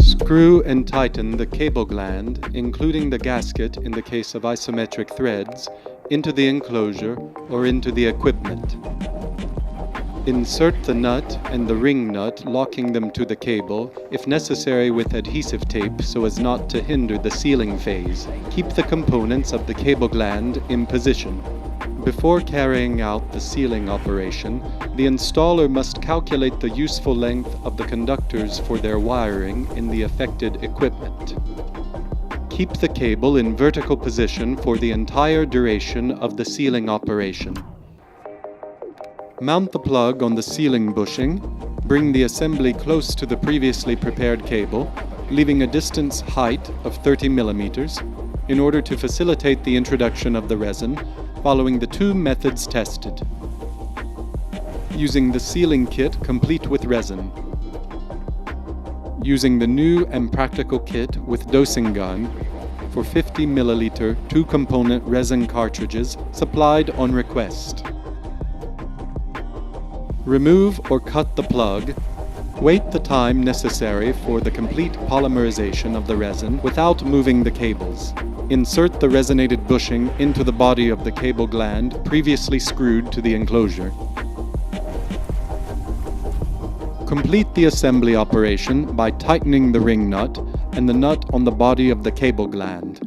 Screw and tighten the cable gland, including the gasket in the case of isometric threads, into the enclosure or into the equipment. Insert the nut and the ring nut, locking them to the cable, if necessary with adhesive tape so as not to hinder the sealing phase. Keep the components of the cable gland in position. Before carrying out the sealing operation, the installer must calculate the useful length of the conductors for their wiring in the affected equipment. Keep the cable in vertical position for the entire duration of the sealing operation. Mount the plug on the sealing bushing. Bring the assembly close to the previously prepared cable, leaving a distance height of 30 millimeters in order to facilitate the introduction of the resin, following the two methods tested. Using the sealing kit complete with resin. Using the new and practical kit with dosing gun for 50 milliliter 2-component resin cartridges supplied on request. Remove or cut the plug. Wait the time necessary for the complete polymerization of the resin without moving the cables. Insert the resinated bushing into the body of the cable gland previously screwed to the enclosure. Complete the assembly operation by tightening the ring nut and the nut on the body of the cable gland.